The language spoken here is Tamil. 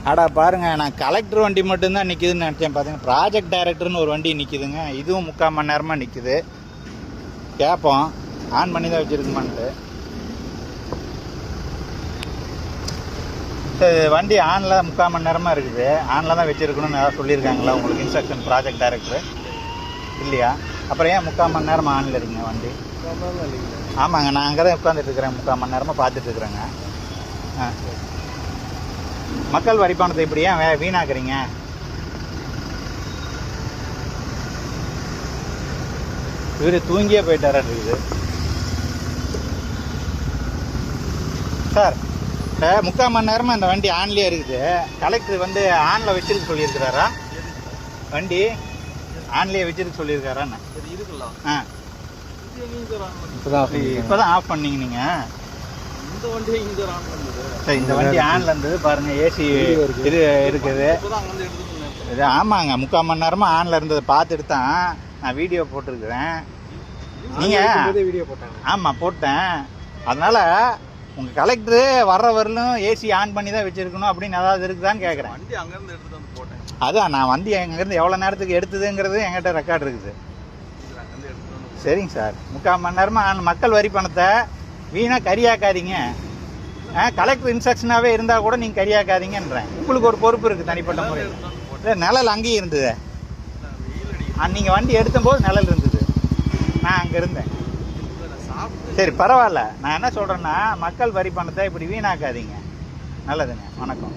அடா பாருங்க, நான் கலெக்டர் வண்டி மட்டும்தான் நிற்கிதுன்னு நினச்சேன். பார்த்தீங்கன்னா ப்ராஜெக்ட் டைரக்டர்னு ஒரு வண்டி நிற்கிதுங்க. இதுவும் 3/4 மணி நேரமாக நிற்கிது. கேட்போம் ஆன் பண்ணி தான் வச்சுருக்குமான்ட்டு. சரி, வண்டி ஆனில் 3/4 மணி நேரமாக இருக்குது. ஆனில் தான் வச்சுருக்கணும்னு ஏதாவது சொல்லியிருக்காங்களா உங்களுக்கு இன்ஸ்ட்ரக்ஷன் ப்ராஜெக்ட் டைரக்டர்? இல்லையா? அப்புறம் ஏன் 3/4 மணி நேரம் ஆனில் இருக்குங்க வண்டி? ஆமாங்க, நான் அங்கே தான் உட்காந்துட்டு இருக்கிறேன். 3/4 மணி நேரமாக பார்த்துட்டு இருக்கிறேங்க. ஆ, மக்கள் வரி பணத்தை இப்படி ஏன் வீணாக்குறீங்க? இவர் தூங்கியே போயிட்டாரா இருக்குது சார். 3/4 மணி நேரமாக இந்த வண்டி ஆன்லேயே இருக்குது. கலெக்டர் வந்து ஆனில் வச்சிருக்க சொல்லியிருக்கிறாரா? வண்டி ஆன்லேயே வச்சிருக்க சொல்லியிருக்காரான்னு? ஆ, இப்போதான் ஆஃப் பண்ணீங்க நீங்கள். சரி, இந்த வண்டி ஆன்ல இருந்தது பாருங்க. ஏசி இது இருக்குது. இது ஆமாங்க, 3/4 மணி நேரமா ஆன்ல இருந்ததை பார்த்துட்டு தான் நான் வீடியோ போட்டிருக்கிறேன். நீங்கள் ஆமாம் போட்டேன். அதனால உங்கள் கலெக்டரு வர்ற வரலும் ஏசி ஆன் பண்ணி தான் வச்சுருக்கணும் அப்படின்னு ஏதாவது இருக்குதான்னு கேட்குறேன். அதான் நான் வண்டி அங்கேருந்து எவ்வளோ நேரத்துக்கு எடுத்ததுங்கிறது என்கிட்ட ரெக்கார்டு இருக்குது. சரிங்க சார், 3/4 மணி நேரமாக மக்கள் வரி பணத்தை வீணாக கரியாக்காதீங்க. கலெக்டர் இன்ஸ்ட்ரக்ஷனாகவே இருந்தால் கூட நீங்கள் கரியாக்காதீங்கன்றேன். உங்களுக்கு ஒரு பொறுப்பு இருக்குது தனிப்பட்ட முறையில். இல்லை, நிழல் அங்கேயும் இருந்தது. நீங்கள் வண்டி எடுத்தபோது நிழல் இருந்தது, நான் அங்கே இருந்தேன். சரி பரவாயில்ல. நான் என்ன சொல்கிறேன்னா, மக்கள் வரி பணத்தை இப்படி வீணாக்காதீங்க. நல்லதுங்க, வணக்கம்.